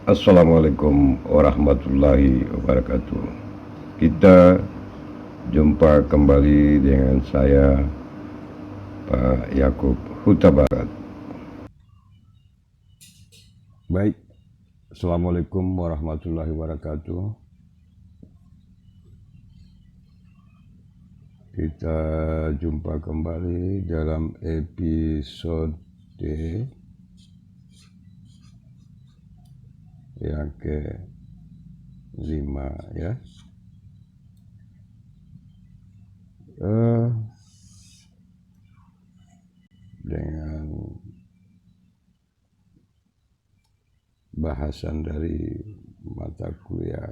Assalamualaikum warahmatullahi wabarakatuh. Kita jumpa kembali dengan saya, Pak Yakub Huta Barat. Baik, Assalamualaikum warahmatullahi wabarakatuh. Kita jumpa kembali dalam episode yang ke-5 ya. Dengan bahasan dari mata kuliah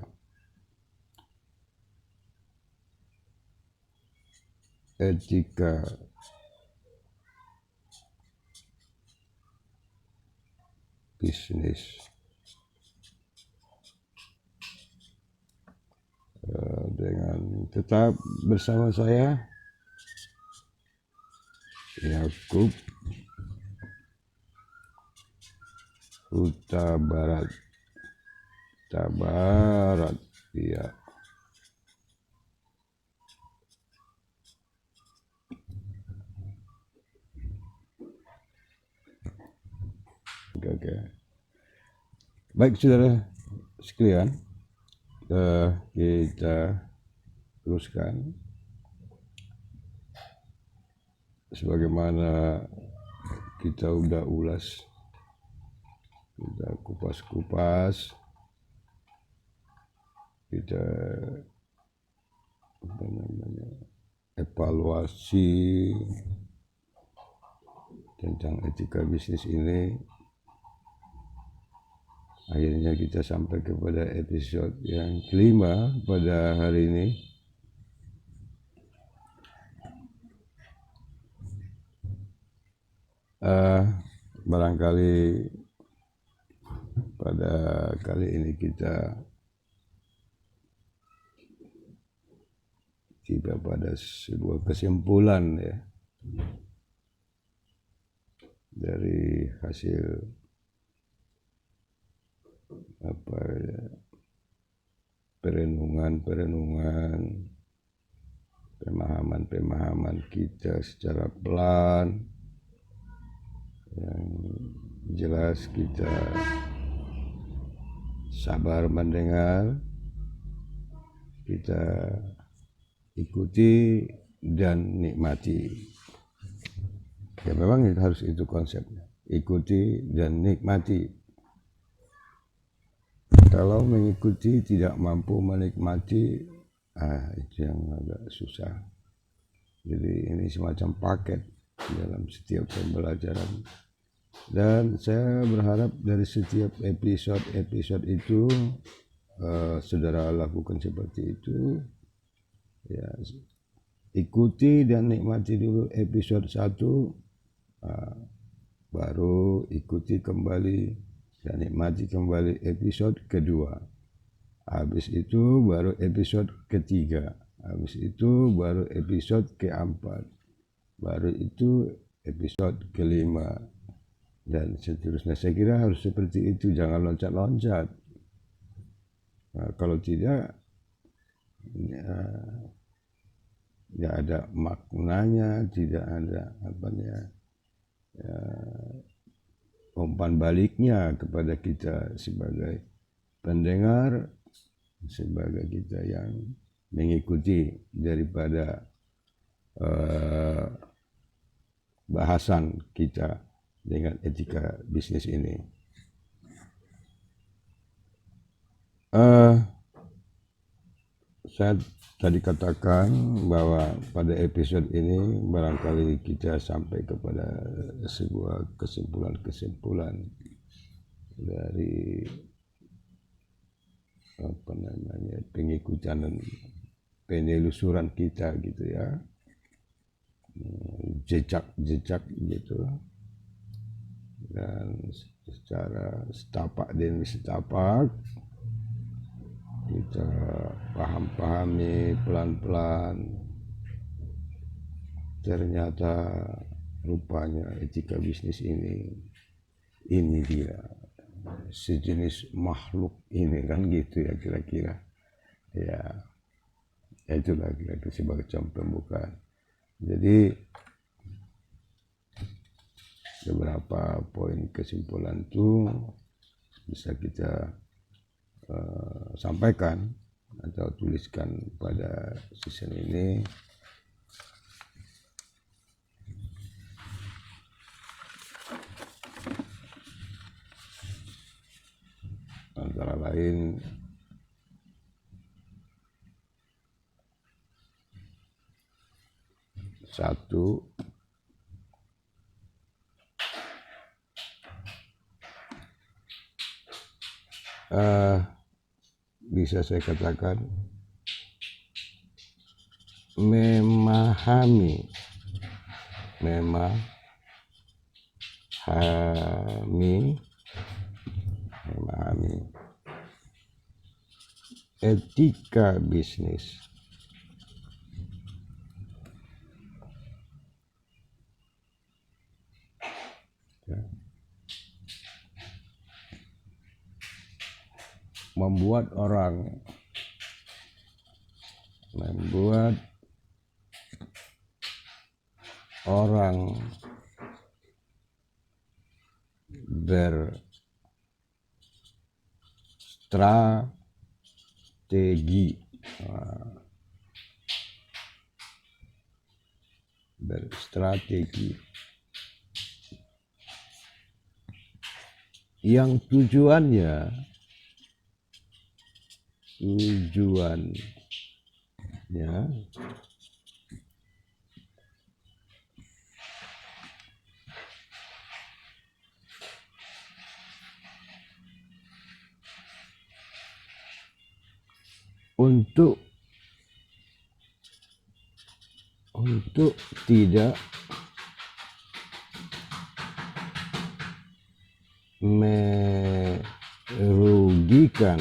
etika bisnis, dengan tetap bersama saya Yakub Huta Barat. Ya. Oke. Baik saudara sekalian, kita teruskan sebagaimana kita udah ulas, kita kupas-kupas, kita evaluasi tentang etika bisnis ini. Akhirnya kita sampai kepada episode yang kelima pada hari ini. Barangkali pada kali ini kita tiba pada sebuah kesimpulan ya, dari hasil perenungan, pemahaman kita secara pelan. Yang jelas kita sabar mendengar, kita ikuti dan nikmati. Ya memang harus itu konsepnya, ikuti dan nikmati. Kalau mengikuti tidak mampu menikmati, itu yang agak susah. Jadi ini semacam paket dalam setiap pembelajaran. Dan saya berharap dari setiap episode itu saudara lakukan seperti itu. Ya, ikuti dan nikmati dulu episode 1, baru ikuti kembali dan nikmati kembali episode kedua. Habis itu baru episode ketiga. Habis itu baru episode keempat. Baru itu episode kelima. Dan seterusnya. Saya kira harus seperti itu. Jangan loncat-loncat. Nah, kalau tidak, ya ada maknanya, tidak ada umpan baliknya kepada kita sebagai pendengar, sebagai kita yang mengikuti daripada bahasan kita dengan etika bisnis ini. Saya tadi katakan bahwa pada episode ini barangkali kita sampai kepada sebuah kesimpulan dari pengikutan dan penelusuran kita gitu ya, jejak gitu, dan secara setapak demi setapak kita pahami pelan-pelan, ternyata rupanya etika bisnis ini dia sejenis makhluk ini, kan gitu ya kira-kira ya. Itulah kira-kira sebagai contoh pembukaan. Jadi beberapa poin kesimpulan itu bisa kita sampaikan atau tuliskan pada season ini. Antara lain satu, bisa saya katakan memahami etika bisnis. Ya. Membuat orang berstrategi yang tujuannya untuk tidak merugikan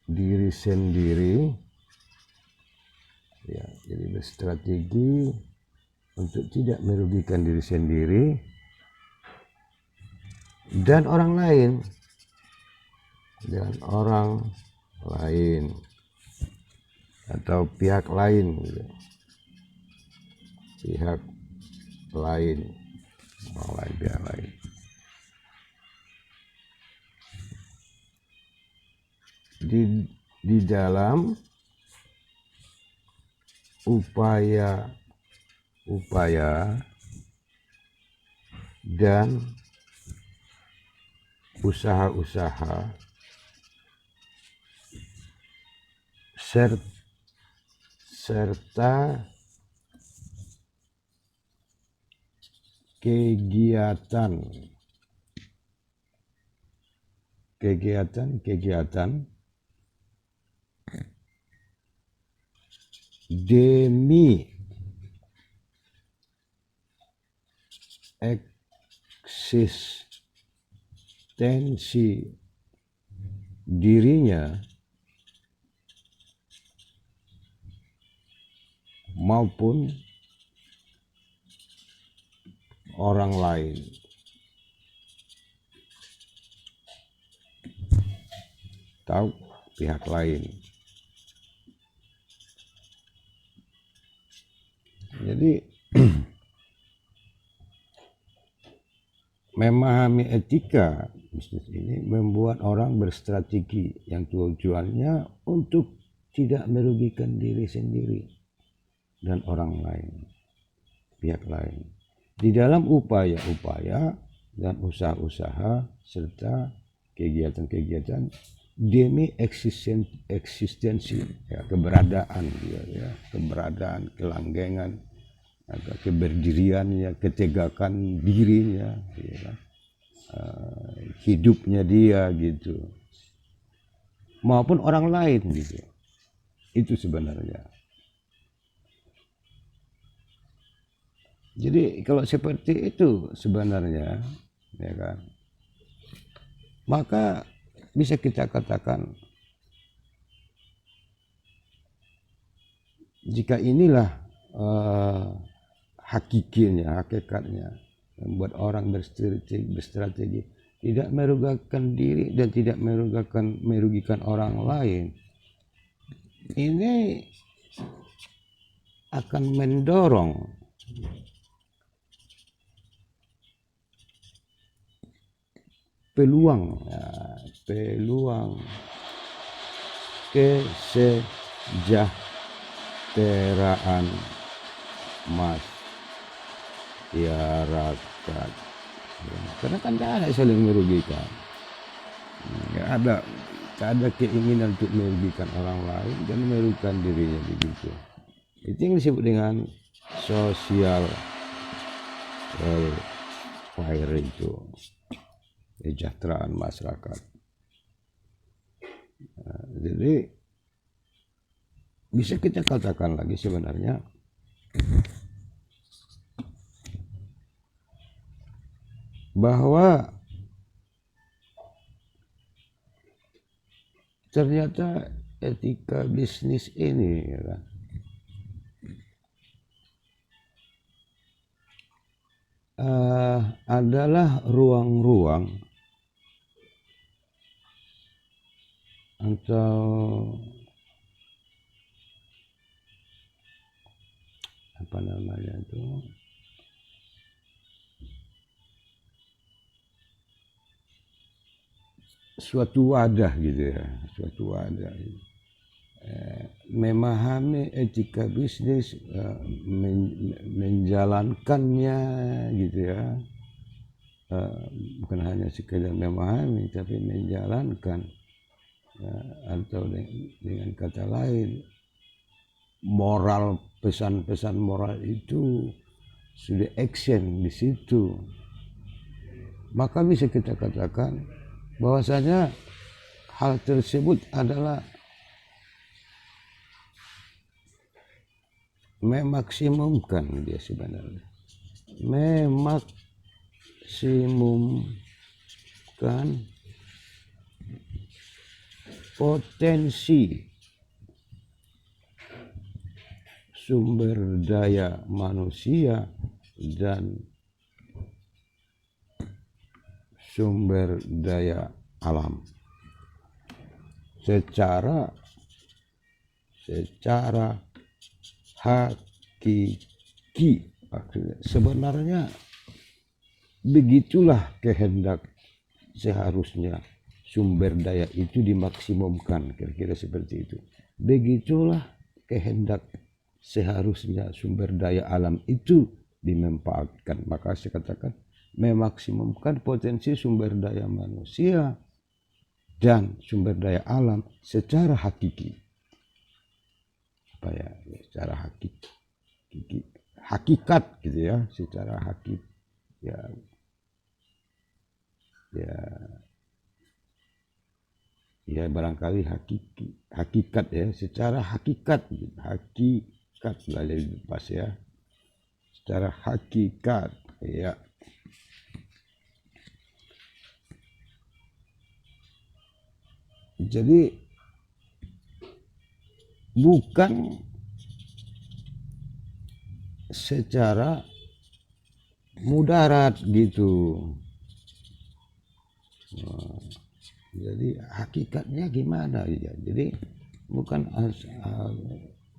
diri sendiri, ya. Jadi berstrategi untuk tidak merugikan diri sendiri dan orang lain, atau pihak lain, pihak lain. Di dalam upaya dan usaha-usaha serta kegiatan demi eksistensi dirinya maupun orang lain. Atau pihak lain. Jadi memahami etika bisnis ini membuat orang berstrategi yang tujuannya untuk tidak merugikan diri sendiri dan orang lain, pihak lain, di dalam upaya-upaya dan usaha-usaha serta kegiatan-kegiatan demi eksistensi, ya, keberadaan dia, ya, keberadaan, kelanggengan, atau keberdiriannya, ketegakan dirinya, ya, hidupnya dia gitu, maupun orang lain gitu. Itu sebenarnya. Jadi kalau seperti itu sebenarnya, ya kan, maka bisa kita katakan Jika inilah hakikatnya membuat orang berstrategi tidak merugikan diri dan tidak merugikan orang lain, ini akan mendorong peluang kesejahteraan masyarakat. Karena kan tidak ada saling merugikan, nggak ada keinginan untuk merugikan orang lain dan merugikan dirinya begitu. Itu yang disebut dengan social welfare, itu kesejahteraan masyarakat. Jadi bisa kita katakan lagi sebenarnya bahwa ternyata etika bisnis ini ya kan, adalah ruang-ruang atau apa namanya itu, suatu wadah gitu ya, suatu wadah memahami etika bisnis, menjalankannya gitu ya, bukan hanya sekedar memahami tapi menjalankan, atau dengan kata lain moral, pesan-pesan moral itu sudah action di situ, maka bisa kita katakan bahwasanya hal tersebut adalah memaksimumkan, dia sebenarnya memaksimumkan potensi sumber daya manusia dan sumber daya alam secara hakiki. Sebenarnya begitulah kehendak, seharusnya sumber daya itu dimaksimumkan, kira-kira seperti itu. Begitulah kehendak, seharusnya sumber daya alam itu dimanfaatkan. Maka saya katakan memaksimumkan potensi sumber daya manusia dan sumber daya alam secara hakiki. Apa ya, secara hakikat gitu ya, secara hakiki ya barangkali hakikat ya, secara hakikat lebih pas ya, secara hakikat ya. Jadi bukan secara mudarat gitu. Jadi hakikatnya gimana ya? Jadi bukan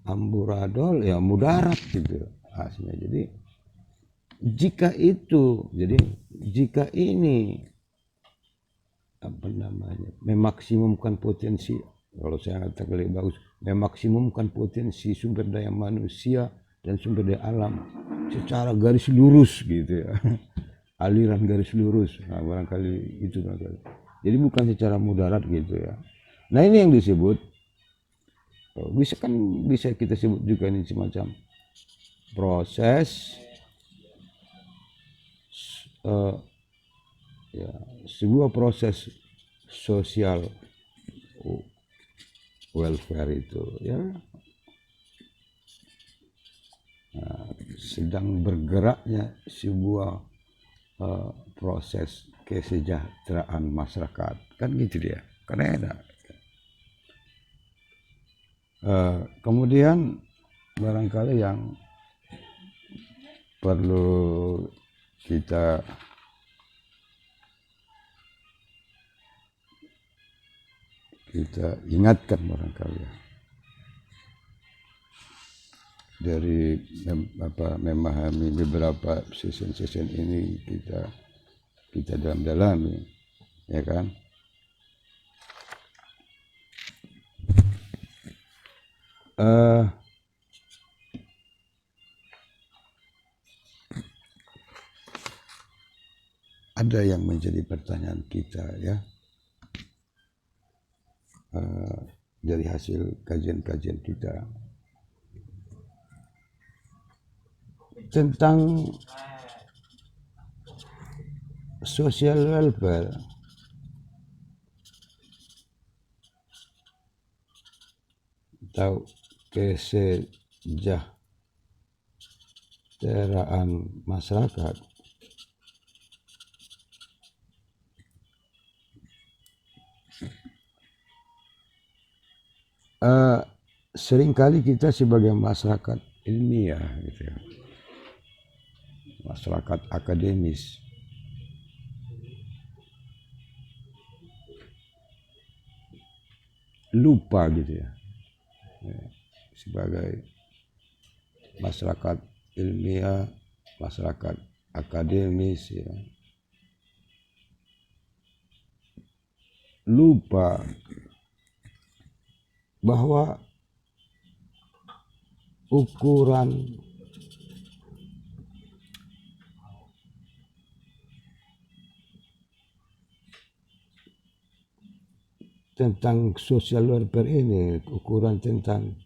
amburadul ya, mudarat gitu aslinya. Jadi jika ini apa namanya, memaksimumkan potensi, kalau saya katakan lebih bagus, memaksimumkan potensi sumber daya manusia dan sumber daya alam secara garis lurus gitu ya, aliran garis lurus. Nah, barangkali itu barangkali. Jadi bukan secara mudarat gitu ya. Nah, ini yang disebut, bisa kita sebut juga ini semacam proses ya, sebuah proses sosial welfare itu ya, sedang bergeraknya sebuah proses kesejahteraan masyarakat, kan gitu dia, karena ada. Kemudian barangkali yang perlu kita ingatkan barangkali ya, dari memahami beberapa sesi ini kita dalam-dalami, ya kan? Ada yang menjadi pertanyaan kita ya, dari hasil kajian-kajian kita tentang social welfare. Atau kesejahteraan masyarakat. Seringkali kita sebagai masyarakat ilmiah gitu ya, masyarakat akademis, lupa gitu ya, sebagai masyarakat ilmiah, masyarakat akademis ya, lupa bahwa ukuran tentang social welfare ini, ukuran tentang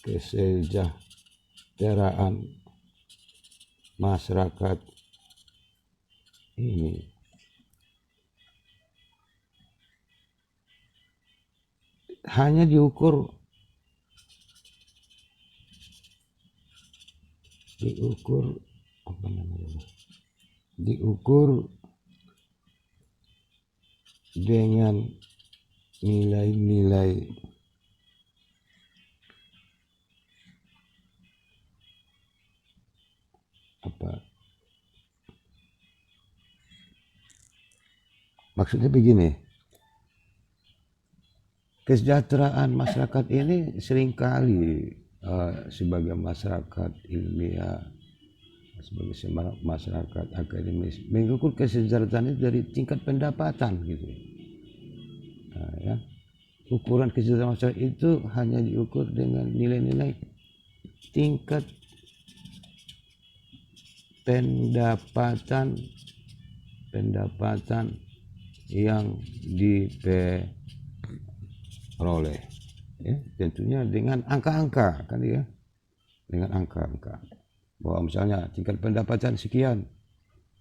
kesejahteraan masyarakat ini hanya diukur dengan nilai-nilai maksudnya begini, kesejahteraan masyarakat ini seringkali sebagai masyarakat ilmiah, sebagai masyarakat akademis mengukur kesejahteraan itu dari tingkat pendapatan gitu. Nah, ya. Ukuran kesejahteraan masyarakat itu hanya diukur dengan nilai-nilai tingkat pendapatan yang diperoleh, ya, tentunya dengan angka-angka kan ya, dengan angka-angka bahwa misalnya tingkat pendapatan sekian,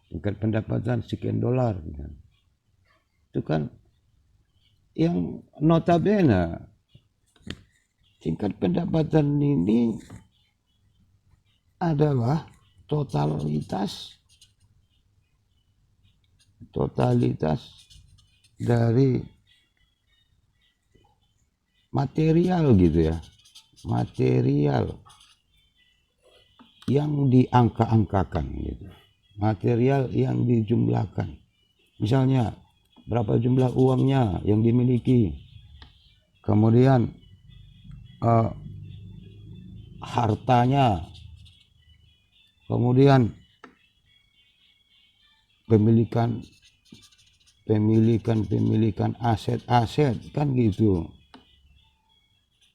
tingkat pendapatan sekian dolar, kan. Itu kan yang notabene tingkat pendapatan ini adalah totalitas dari material gitu ya, material yang diangka-angkakan gitu, material yang dijumlahkan, misalnya berapa jumlah uangnya yang dimiliki, kemudian hartanya, kemudian pemilikan aset kan gitu,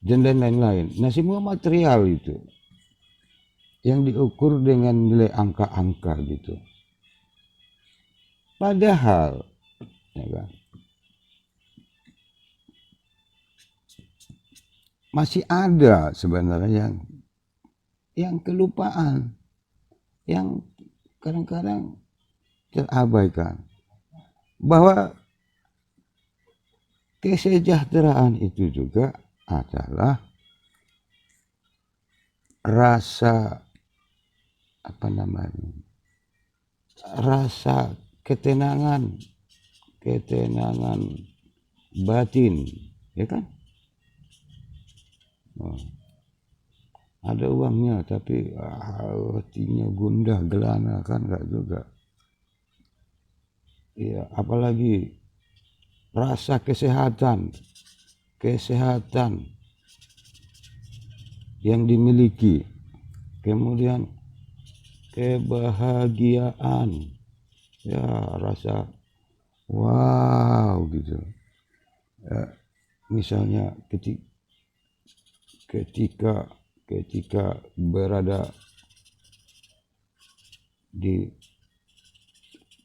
dan lain-lain. Nah, semua material itu yang diukur dengan nilai angka-angka gitu. Padahal ya kan, masih ada sebenarnya yang kelupaan, yang kadang-kadang terabaikan, bahwa kesejahteraan itu juga adalah rasa rasa ketenangan batin, ya kan? ada uangnya tapi hatinya gundah gelana, kan enggak juga. Iya, apalagi rasa kesehatan yang dimiliki, kemudian kebahagiaan, ya rasa wow gitu. Misalnya ketika berada di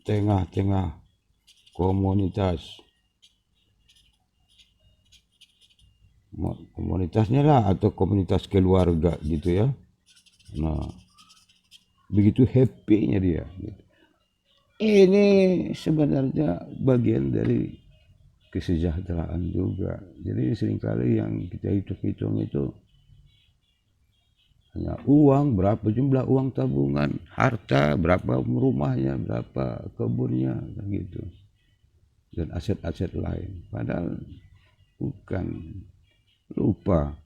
tengah-tengah komunitasnya lah, atau komunitas keluarga gitu ya. Nah, begitu happy-nya dia gitu. Ini sebenarnya bagian dari kesejahteraan juga. Jadi seringkali yang kita hitung-hitung itu hanya uang, berapa jumlah uang tabungan, harta, berapa rumahnya, berapa kebunnya, gitu, dan aset-aset lain. Padahal bukan, lupa.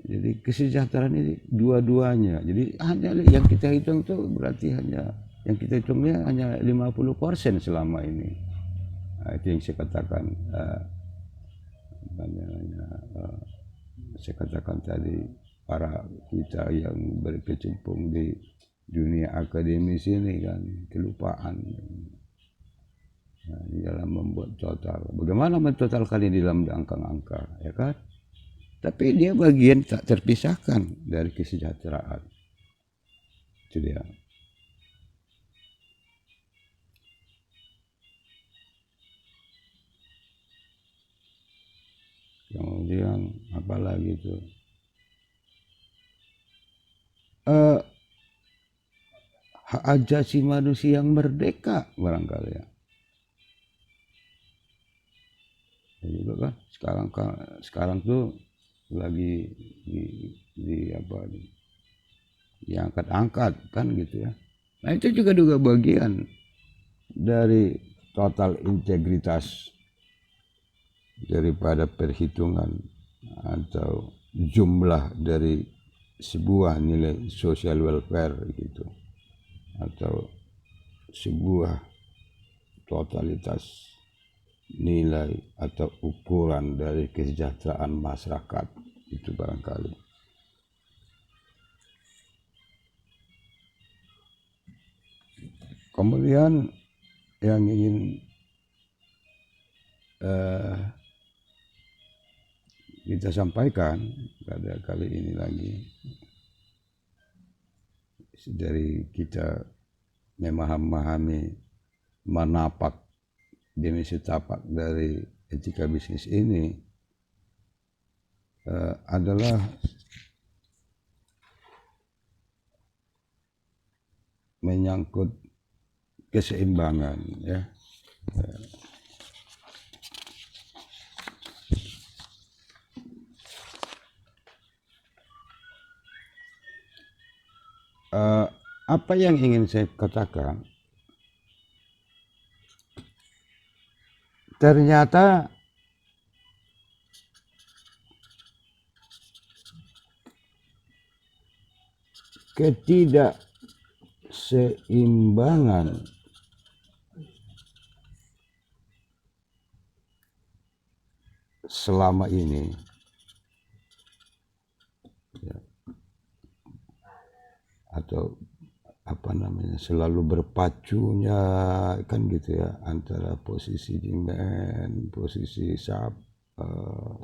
Jadi kesejahteraan ini dua-duanya. Jadi hanya yang kita hitung itu berarti yang kita hitungnya hanya 50% selama ini. Nah, itu yang saya katakan, saya katakan tadi, para kita yang berkecimpung di dunia akademis ini kan kelupaan. Nah, di dalam membuat total. Bagaimana mentotalkan ini dalam angka-angka, ya kan? Tapi dia bagian tak terpisahkan dari kesejahteraan. Itu dia. Kemudian apa lagi itu? Hak asasi manusia yang merdeka barangkali ya. Juga kan sekarang tuh lagi diangkat-angkat kan gitu ya. Nah itu juga bagian dari total integritas daripada perhitungan atau jumlah dari sebuah nilai social welfare gitu, atau sebuah totalitas nilai atau ukuran dari kesejahteraan masyarakat itu barangkali. Kemudian yang ingin kita sampaikan pada kali ini lagi, dari kita memahami menapak dimensi tapak dari etika bisnis ini adalah menyangkut keseimbangan ya. Apa yang ingin saya katakan, ternyata ketidakseimbangan selama ini ya, atau selalu berpacunya kan gitu ya, antara posisi demand, posisi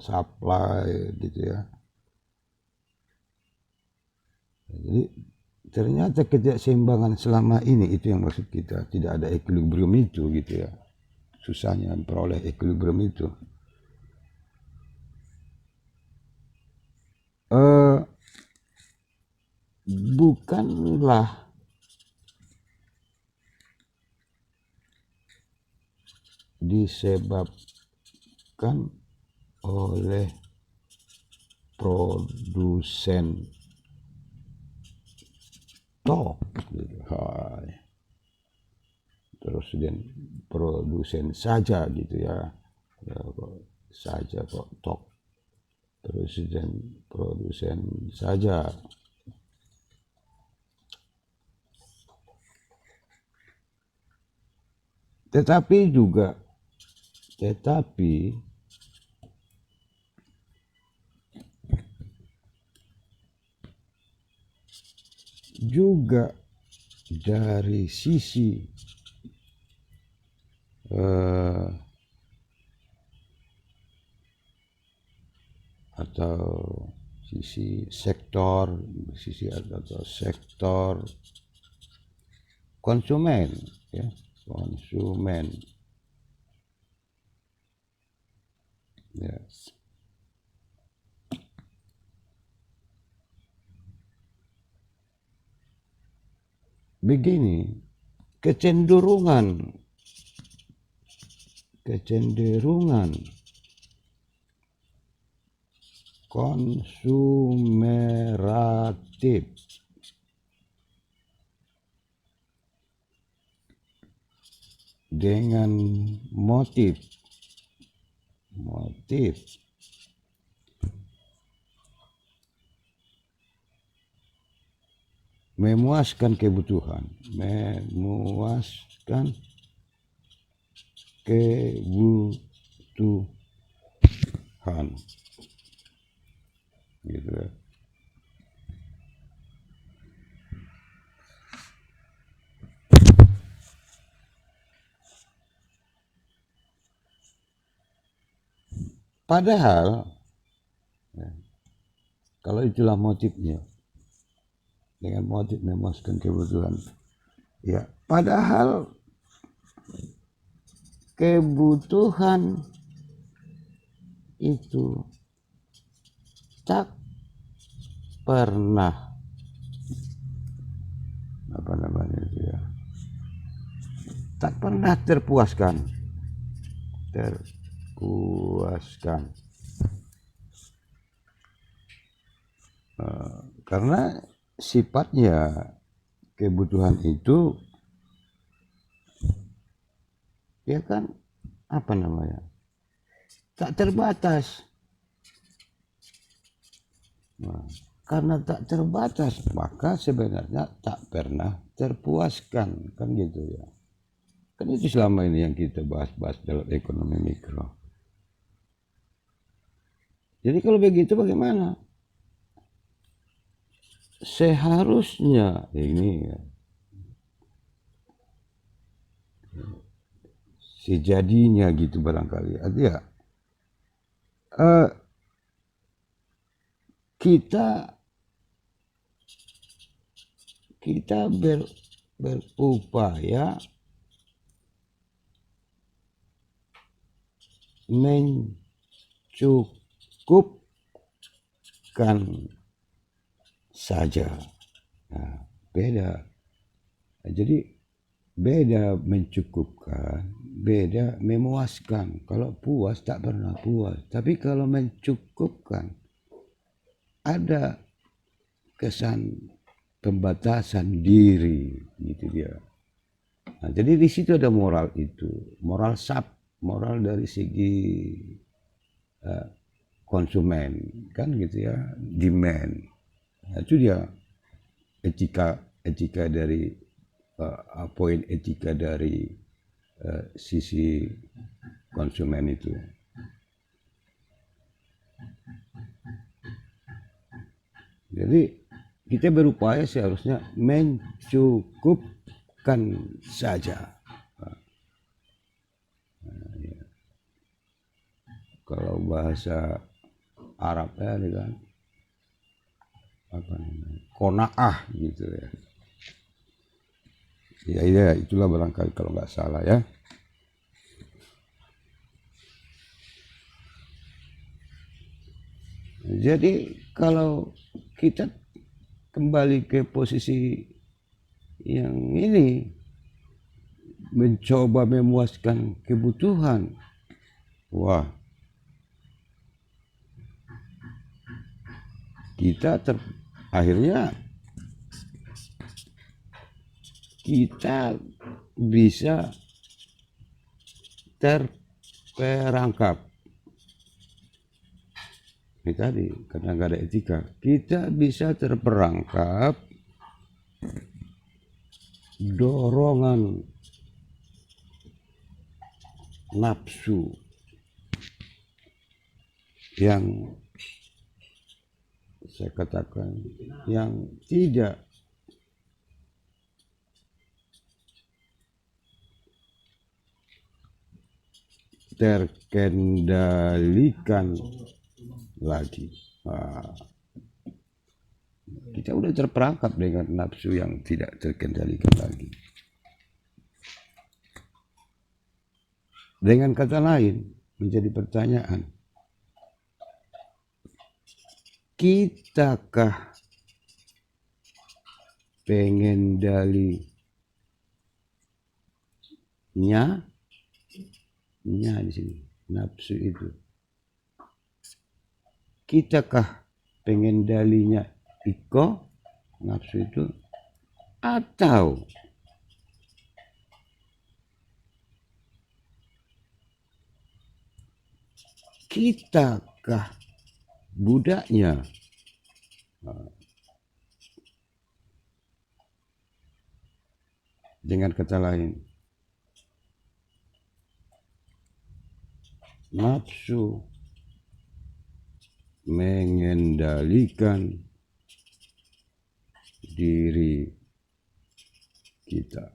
supply gitu ya. Jadi ternyata ketidakseimbangan selama ini itu yang maksud kita, tidak ada equilibrium itu gitu ya. Susahnya memperoleh equilibrium itu. Bukanlah disebabkan oleh produsen tok gitu. Terus dan produsen saja gitu ya, kok saja kok tok. Terus produsen saja. Tetapi juga dari sisi atau sisi sektor konsumen, ya, konsumen, ya. Begini, kecenderungan konsumeratif dengan motif memuaskan kebutuhan, gitu ya. Padahal ya, kalau itulah motifnya, dengan motif memuaskan kebutuhan, ya, padahal kebutuhan itu tak pernah tak pernah terpuaskan. Karena sifatnya kebutuhan itu, ya kan, tak terbatas. Nah, karena tak terbatas, maka sebenarnya tak pernah terpuaskan, kan gitu ya. Kan itu selama ini yang kita bahas dalam ekonomi mikro. Jadi kalau begitu bagaimana? Seharusnya ini ya, sejadinya gitu barangkali. Artinya kita berupaya mencukupkan saja. Nah, beda. Jadi beda mencukupkan, beda memuaskan. Kalau puas tak pernah puas, tapi kalau mencukupkan ada kesan pembatasan diri, gitu dia. Nah, jadi di situ ada moral itu, moral dari segi konsumen, kan gitu ya, demand. Nah, itu dia etika dari poin etika dari sisi konsumen itu. Jadi kita berupaya seharusnya mencukupkan saja. Ya. Kalau bahasa Arabnya kan qanaah gitu ya. Ya itulah barangkali kalau nggak salah ya. Jadi kalau kita kembali ke posisi yang ini, mencoba memuaskan kebutuhan, wah, kita akhirnya kita bisa terperangkap Ini tadi, karena nggak ada etika, kita bisa terperangkap dorongan nafsu yang saya katakan yang tidak terkendalikan lagi. Kita udah terperangkap dengan nafsu yang tidak terkendalikan lagi. Dengan kata lain, menjadi pertanyaan, kitakah pengendalinya? Nya di sini, nafsu itu. Kitakah pengendalinya iko, nafsu itu, atau kitakah budaknya? Dengan kata lain, nafsu mengendalikan diri kita.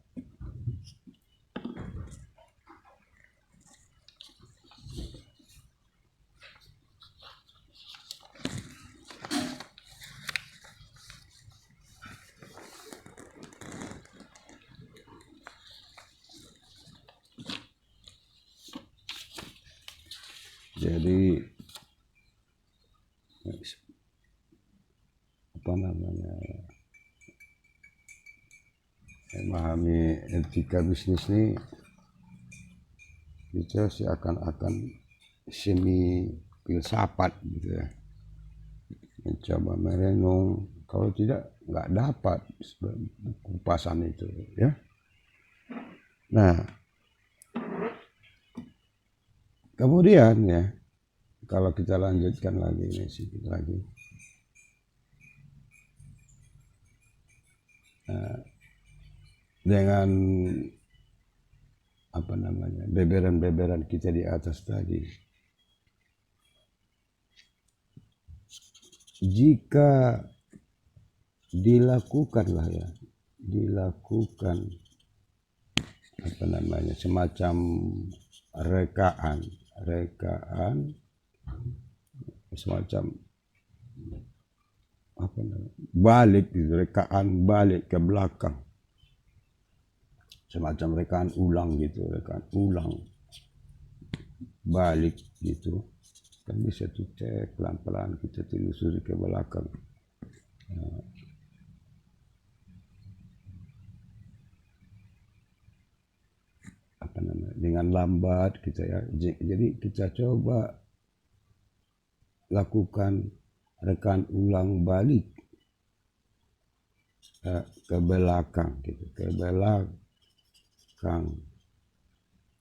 Jadi apa namanya, memahami etika bisnis ini kita seakan-akan semi filsafat gitu ya, mencoba merenung, kalau tidak nggak dapat kupasan itu ya. Nah, kemudian ya, kalau kita lanjutkan lagi ini sedikit lagi, dengan apa namanya, beberan-beberan kita di atas tadi, jika dilakukanlah ya, dilakukan apa namanya, semacam rekaan semacam apa namanya, balik gitu, rekaan balik ke belakang, semacam rekaan ulang gitu, rekaan ulang balik gitu kan, bisa tuh cek pelan-pelan kita telusuri ke belakang. Apa namanya, dengan lambat kita ya, jadi kita coba lakukan rekan ulang balik ke belakang gitu, ke belakang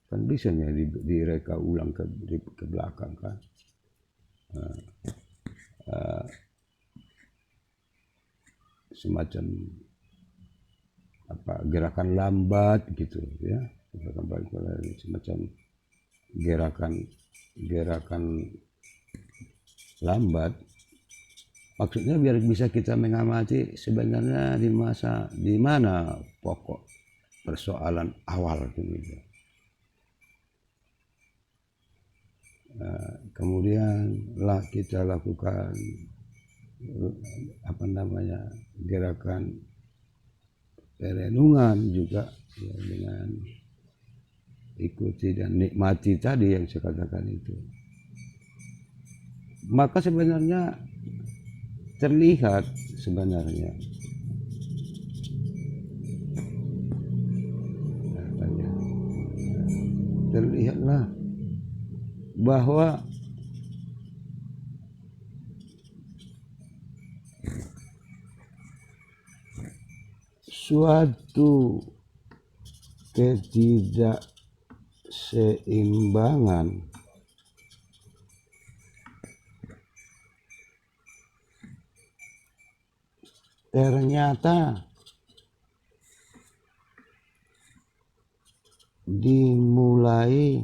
kan, bisa ya direka ulang ke belakang kan. Semacam apa, gerakan lambat gitu ya, gerakan balik semacam gerakan lambat. Maksudnya biar bisa kita mengamati sebenarnya di mana pokok persoalan awal gitu. Kemudian lah kita lakukan apa namanya, gerakan perenungan juga ya, dengan ikuti dan nikmati tadi yang saya katakan itu. Maka sebenarnya terlihat sebenarnya terlihatlah bahwa suatu ketidakseimbangan ternyata dimulai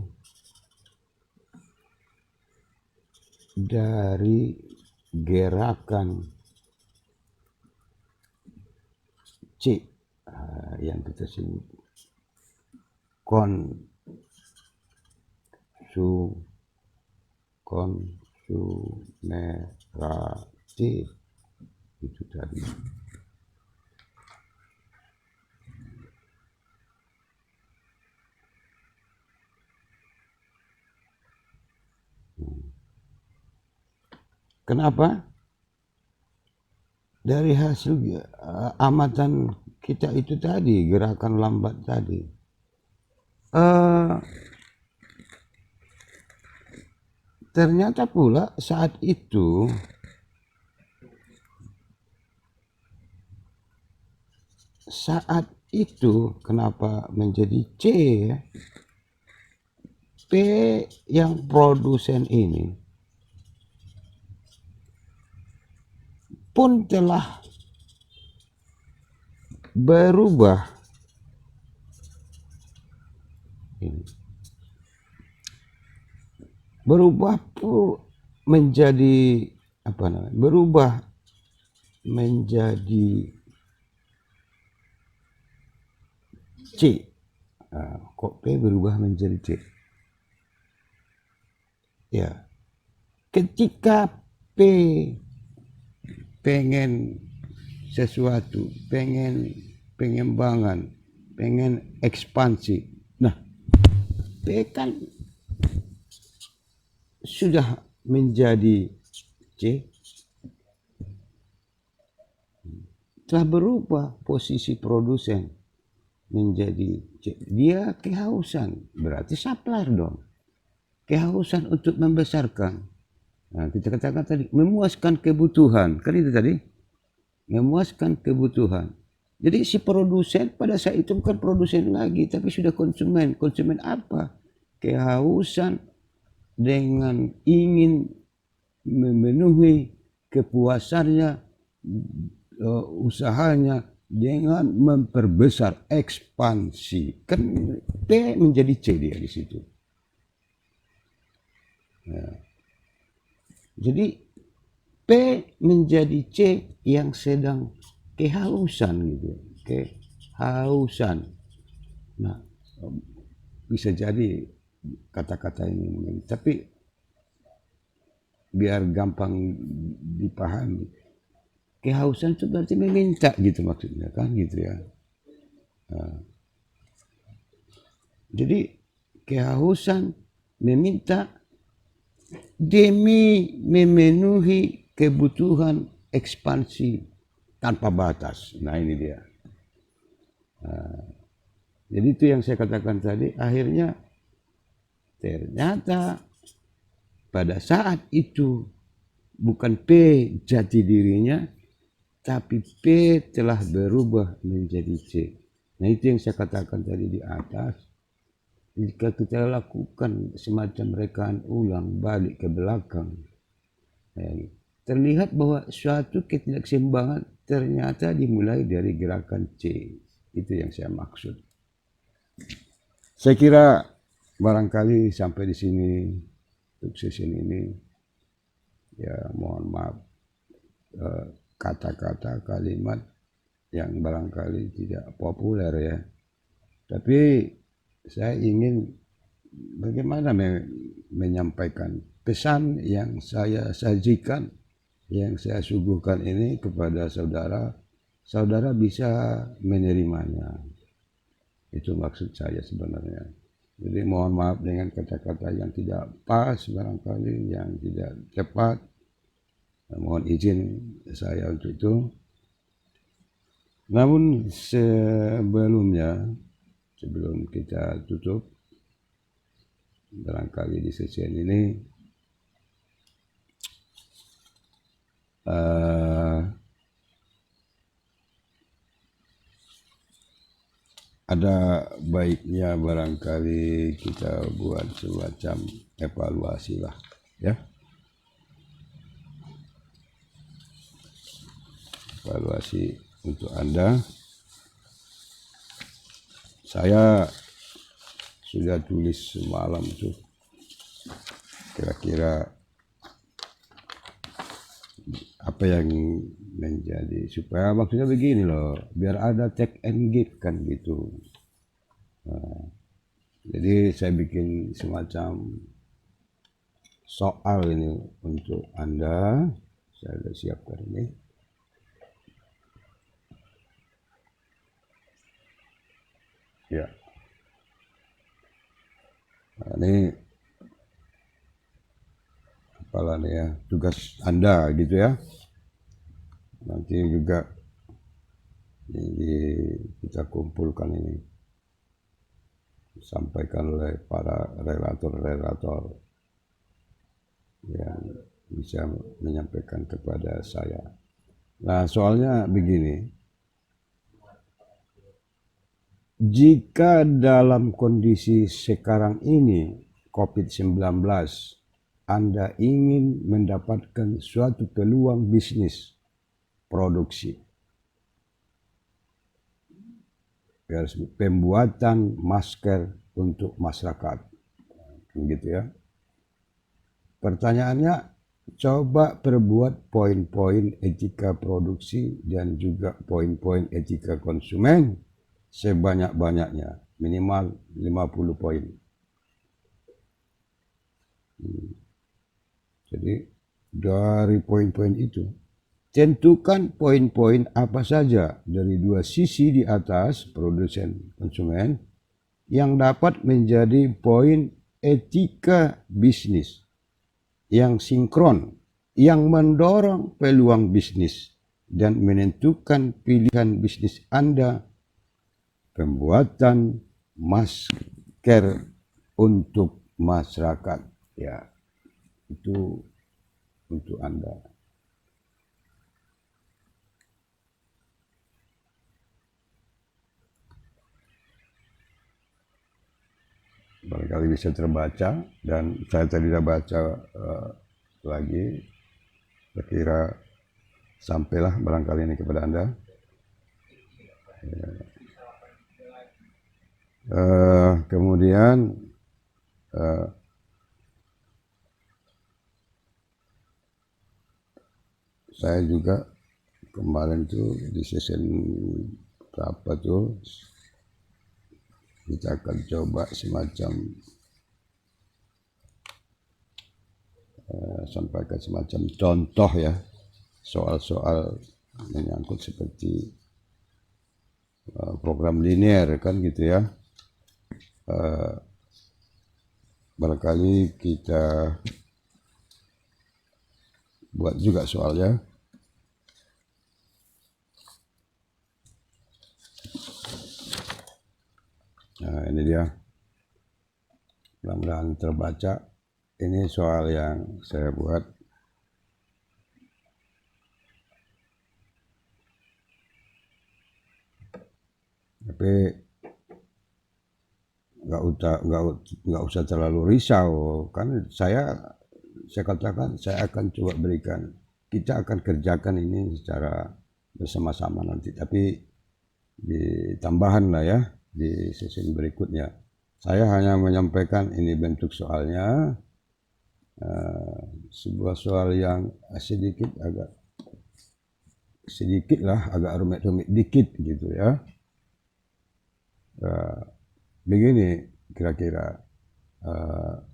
dari gerakan C yang kita sebut konsumeratif itu tadi. Kenapa? Dari hasil amatan kita itu tadi, gerakan lambat tadi. Ternyata pula saat itu kenapa menjadi C ya? P yang produsen ini pun telah berubah menjadi apa namanya? Berubah menjadi C. Kok P berubah menjadi C? Ya, ketika P pengen sesuatu, pengen pengembangan, pengen ekspansi. Nah, P kan sudah menjadi C, telah berubah posisi produsen menjadi C. Dia kehausan, berarti supplier dong. Kehausan untuk membesarkan. Nah, kita katakan tadi, memuaskan kebutuhan. Kan itu tadi, memuaskan kebutuhan. Jadi si produsen pada saat itu bukan produsen lagi, tapi sudah konsumen. Konsumen apa? Kehausan dengan ingin memenuhi kepuasannya, usahanya dengan memperbesar ekspansi. Kan P menjadi C dia di situ. Ya. Jadi P menjadi C yang sedang kehausan gitu, kehausan. Nah, bisa jadi kata-kata ini, tapi biar gampang dipahami, kehausan itu berarti meminta gitu maksudnya kan gitu ya. Nah, jadi kehausan meminta demi memenuhi kebutuhan ekspansi tanpa batas. Nah ini dia. Jadi itu yang saya katakan tadi, akhirnya ternyata pada saat itu bukan P jati dirinya, tapi P telah berubah menjadi C. Nah itu yang saya katakan tadi di atas. Jika kita lakukan semacam rekaan ulang balik ke belakang, terlihat bahwa suatu ketidakseimbangan ternyata dimulai dari gerakan C. Itu yang saya maksud. Saya kira barangkali sampai di sini untuk sesi ini. Ya mohon maaf kata-kata kalimat yang barangkali tidak populer ya. Tapi saya ingin bagaimana menyampaikan pesan yang saya sajikan, yang saya suguhkan ini kepada saudara, saudara bisa menerimanya. Itu maksud saya sebenarnya. Jadi mohon maaf dengan kata-kata yang tidak pas barangkali, yang tidak tepat. Mohon izin saya untuk itu. Namun sebelum kita tutup, barangkali di sesi ini ada baiknya barangkali kita buat semacam evaluasi lah ya. evaluasi untuk Anda. Saya sudah tulis semalam tuh kira-kira apa yang menjadi, supaya maksudnya begini loh, biar ada take and give kan gitu. Jadi saya bikin semacam soal ini untuk Anda. Saya sudah siapkan ini. Ya. Nah, ini apalah nih ya, tugas Anda gitu ya. Nanti juga ini kita kumpulkan ini, disampaikan oleh para relator-relator yang bisa menyampaikan kepada saya. Nah, soalnya begini, jika dalam kondisi sekarang ini COVID-19 Anda ingin mendapatkan suatu peluang bisnis produksi, pembuatan masker untuk masyarakat, gitu ya. Pertanyaannya, coba perbuat poin-poin etika produksi dan juga poin-poin etika konsumen sebanyak-banyaknya, minimal 50 poin. Jadi dari poin-poin itu, tentukan poin-poin apa saja dari dua sisi di atas, produsen konsumen, yang dapat menjadi poin etika bisnis yang sinkron, yang mendorong peluang bisnis dan menentukan pilihan bisnis Anda. Pembuatan masker untuk masyarakat, ya, itu untuk Anda. Barangkali bisa terbaca, dan saya tadi sudah baca lagi, kira sampailah barangkali ini kepada Anda. Kemudian saya juga kemarin tuh di sesi berapa tuh, kita akan coba semacam sampaikan semacam contoh ya, soal-soal menyangkut seperti program linear kan gitu ya. Barangkali kita buat juga soalnya. Nah, ini dia, mudah-mudahan terbaca. Ini soal yang saya buat. Tapi nggak usah terlalu risau, kan saya katakan saya akan coba berikan, kita akan kerjakan ini secara bersama-sama nanti, tapi ditambahan lah ya di sesi berikutnya. Saya hanya menyampaikan ini bentuk soalnya, sebuah soal yang sedikit lah agak rumit-rumit dikit gitu ya. Begini kira-kira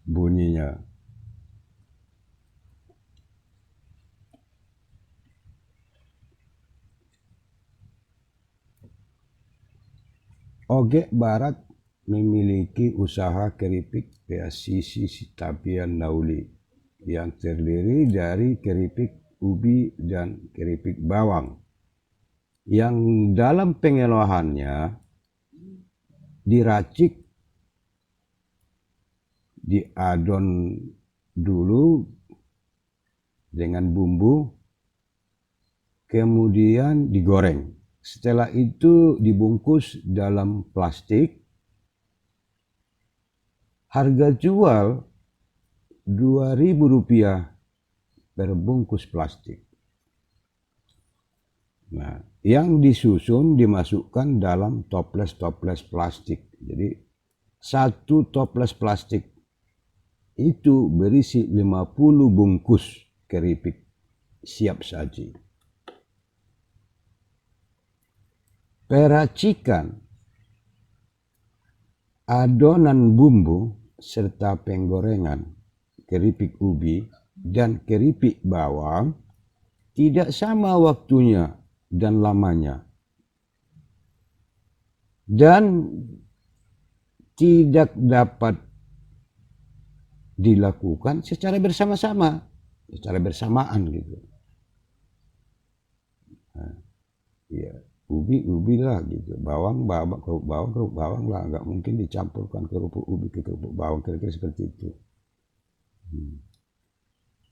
bunyinya. Oge Barat memiliki usaha keripik PSCC Sitapian Nauli yang terdiri dari keripik ubi dan keripik bawang, yang dalam pengolahannya diracik, diadon dulu dengan bumbu, kemudian digoreng. Setelah itu dibungkus dalam plastik. Harga jual Rp2.000 per bungkus plastik. Nah, yang disusun dimasukkan dalam toples-toples plastik. Jadi satu toples plastik itu berisi 50 bungkus keripik siap saji. Peracikan adonan bumbu serta penggorengan keripik ubi dan keripik bawang tidak sama waktunya dan lamanya, dan tidak dapat dilakukan secara bersama-sama, secara bersamaan gitu. Nah, ya, ubi lah gitu, bawang kerupuk bawang lah, nggak mungkin dicampurkan kerupuk ubi ke kerupuk bawang, kira-kira seperti itu.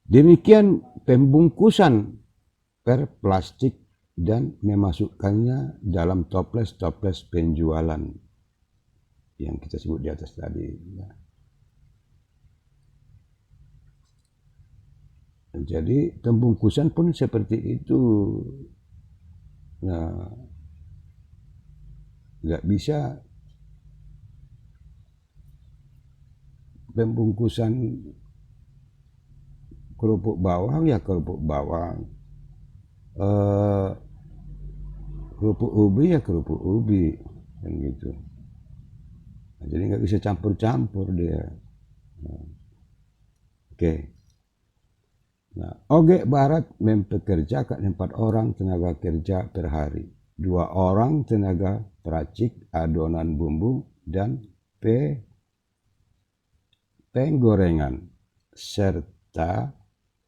Demikian pembungkusan per plastik dan memasukkannya dalam toples-toples penjualan yang kita sebut di atas tadi. Jadi pembungkusan pun seperti itu. Nah, nggak bisa pembungkusan kerupuk bawang ya kerupuk bawang, kerupuk ubi ya kerupuk ubi, kan gitu. Nah, jadi nggak bisa campur-campur dia. Nah, oke. Nah, Oge Barat mempekerjakan 4 orang tenaga kerja per hari, 2 orang tenaga peracik adonan bumbu dan penggorengan, serta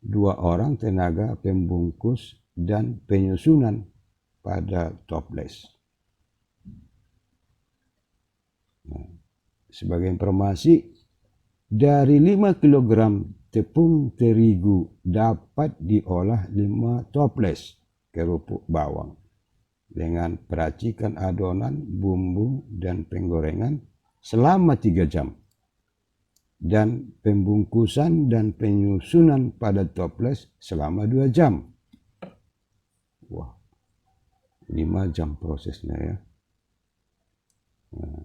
2 orang tenaga pembungkus dan penyusunan pada toples. Nah, sebagai informasi, dari 5 kg tepung terigu dapat diolah 5 toples kerupuk bawang dengan peracikan adonan bumbu dan penggorengan selama 3 jam. Dan pembungkusan dan penyusunan pada toples selama 2 jam. Wah, 5 jam prosesnya ya. Nah.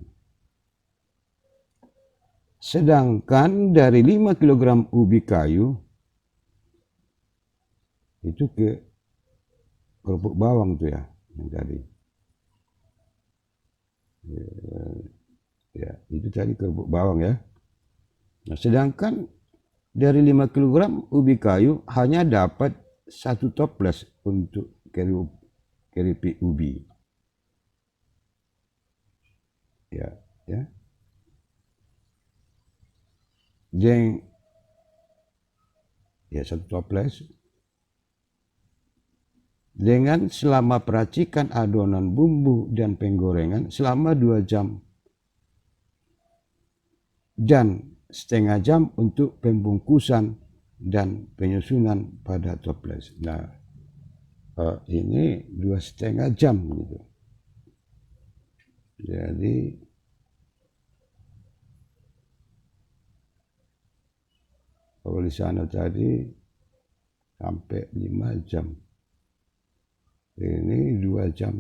Sedangkan dari 5 kg ubi kayu itu ke kerupuk bawang tuh ya, yang tadi. Ya, itu tadi kerupuk bawang ya. Nah, sedangkan dari 5 kg ubi kayu hanya dapat 1 toples untuk keripik ubi. Ya. Ya 1 toples. Dengan selama peracikan adonan bumbu dan penggorengan selama 2 jam. Dan setengah jam untuk pembungkusan dan penyusunan pada toples. Nah, ini 2,5 jam gitu. Jadi kalau di sana tadi sampai 5 jam. Ini 2 jam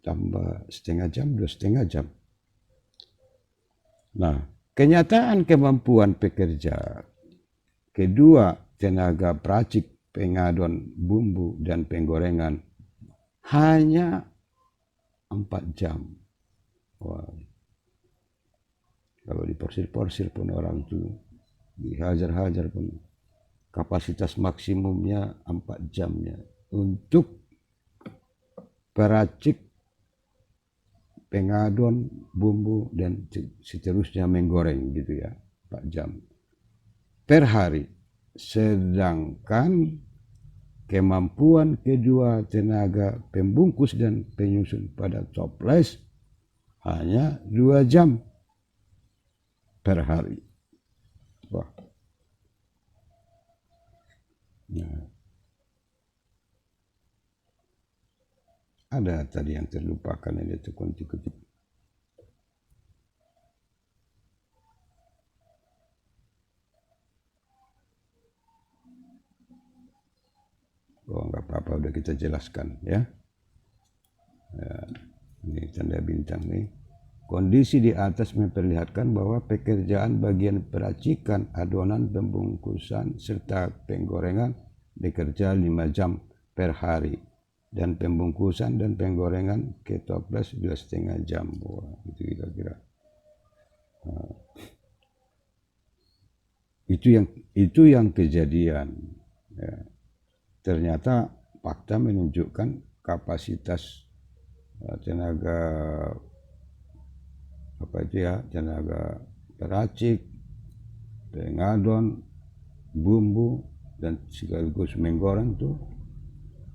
tambah setengah jam, 2,5 jam. Nah, kenyataan kemampuan pekerja kedua tenaga peracik pengadon bumbu dan penggorengan hanya 4 jam. Wah. Kalau diporsir-porsir pun orang itu dihajar-hajar pun kapasitas maksimumnya 4 jamnya untuk peracik pengadon bumbu dan seterusnya menggoreng gitu ya, 4 jam per hari. Sedangkan kemampuan kedua tenaga pembungkus dan penyusun pada toples hanya 2 jam per hari. Wah. Nah, ada tadi yang terlupakan yang itu kunci-kunci. Oh, nggak apa-apa beberapa udah kita jelaskan ya. Ini tanda bintang nih. Kondisi di atas memperlihatkan bahwa pekerjaan bagian peracikan, adonan, pembungkusan, serta penggorengan bekerja 5 jam per hari. Dan pembungkusan dan penggorengan ke toples 2,5 jam. Wah, itu kira-kira. Itu yang kejadian. Ya. Ternyata fakta menunjukkan kapasitas tenaga tenaga peracik, pengadon, bumbu dan sekaligus menggoreng tuh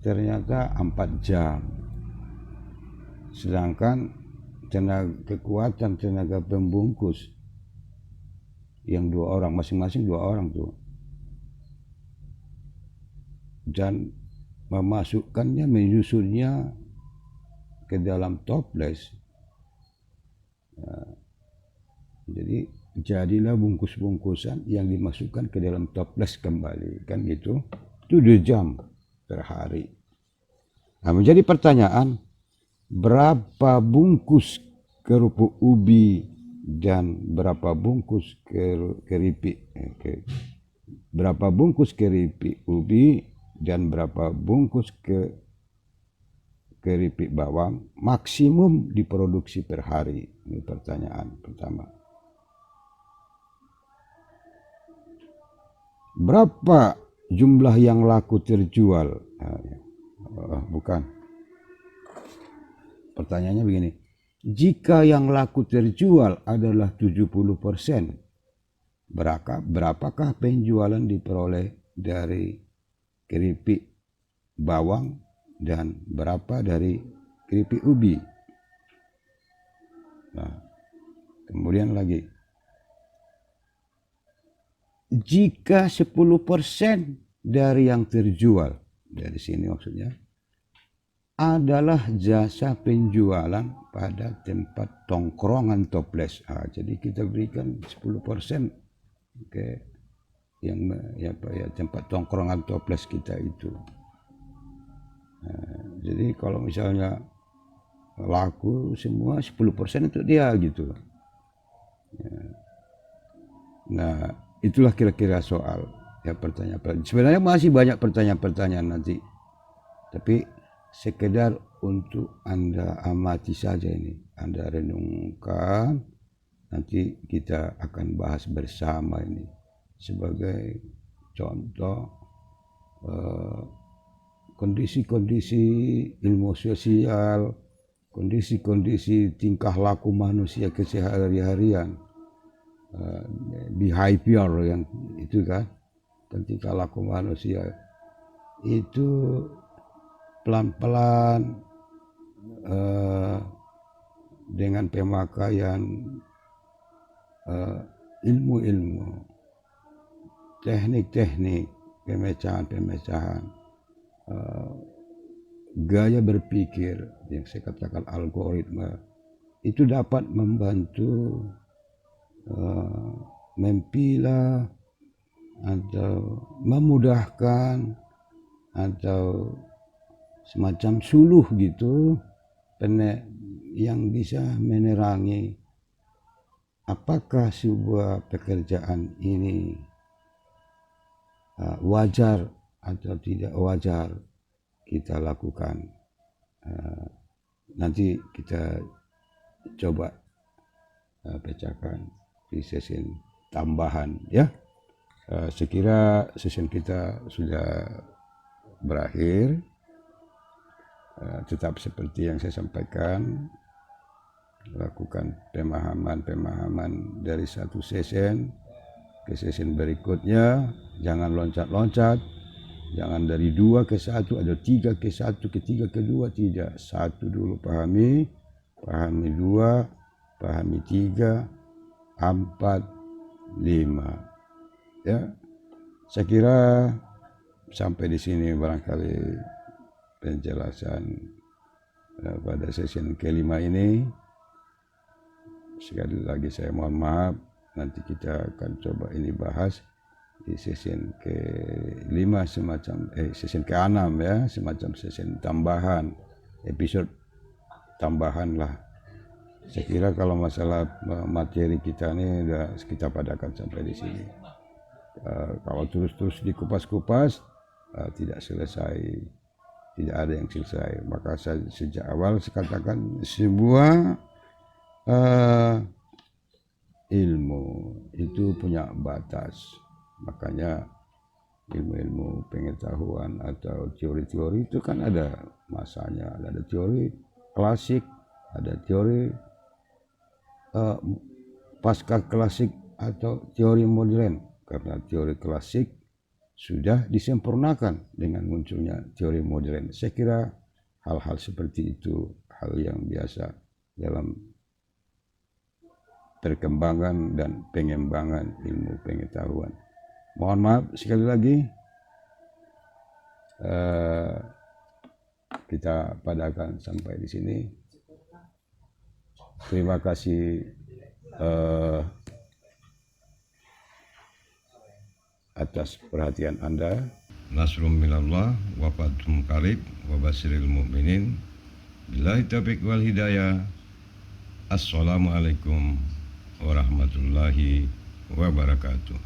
ternyata 4 jam. Sedangkan kekuatan tenaga pembungkus yang 2 orang, masing-masing 2 orang tuh, dan memasukkannya, menyusunnya ke dalam toples. Jadi jadilah bungkus-bungkusan yang dimasukkan ke dalam toples kembali, kan gitu. Itu 2 jam per hari. Nah, menjadi pertanyaan, berapa bungkus kerupuk ubi dan berapa bungkus berapa bungkus keripik ubi dan berapa bungkus keripik bawang maksimum diproduksi per hari? Ini pertanyaan pertama. Berapa jumlah yang laku terjual? Bukan. Pertanyaannya begini. Jika yang laku terjual adalah 70%, berapakah penjualan diperoleh dari keripik bawang dan berapa dari keripik ubi? Nah, kemudian lagi, jika 10% dari yang terjual, dari sini maksudnya, adalah jasa penjualan pada tempat tongkrongan toples. Jadi kita berikan 10% ke yang tempat tongkrongan toples kita itu. Jadi kalau misalnya laku semua 10% untuk dia gitu. Nah, itulah kira-kira soal ya, pertanyaan. Sebenarnya masih banyak pertanyaan-pertanyaan nanti, tapi sekedar untuk Anda amati saja ini, Anda renungkan, nanti kita akan bahas bersama ini sebagai contoh kondisi-kondisi ilmu sosial, kondisi-kondisi tingkah laku manusia kesehari-harian, behavior yang itu kan tingkah laku manusia itu pelan-pelan dengan pemakaian ilmu-ilmu, teknik-teknik, pemecahan-pemecahan, gaya berpikir yang saya katakan algoritma, itu dapat membantu mempilah atau memudahkan atau semacam suluh gitu yang bisa menerangi apakah sebuah pekerjaan ini wajar atau tidak wajar kita lakukan. Nanti kita coba pecahkan di sesi tambahan ya. Sekira sesi kita sudah berakhir. Tetap seperti yang saya sampaikan, lakukan pemahaman dari satu sesi ke sesi berikutnya. Jangan loncat-loncat, jangan dari 2 ke 1 atau 3 ke 1 ke 3 ke 2, tidak. 1 dulu pahami 2, pahami 3, 4, 5 ya. Saya kira sampai di sini barangkali penjelasan pada sesi kelima ini. Sekali lagi saya mohon maaf, nanti kita akan coba ini bahas di season ke-5 semacam season ke-6 ya, semacam season tambahan, episode tambahan lah. Saya kira kalau masalah materi kita ini udah kita padakan sampai di sini. Kalau terus-terus dikupas-kupas tidak selesai, tidak ada yang selesai. Maka saya sejak awal saya katakan sebuah ilmu itu punya batas. Makanya ilmu-ilmu pengetahuan atau teori-teori itu kan ada masanya. Ada teori klasik, ada teori pasca klasik atau teori modern. Karena teori klasik sudah disempurnakan dengan munculnya teori modern. Saya kira hal-hal seperti itu hal yang biasa dalam perkembangan dan pengembangan ilmu pengetahuan. Mohon maaf sekali lagi, kita padakan sampai di sini. Terima kasih atas perhatian Anda. Nasrum minallah wa fathum qarib wa basyiril mu'minin. Billahi taufiq wal hidayah. Assalamualaikum warahmatullahi wabarakatuh.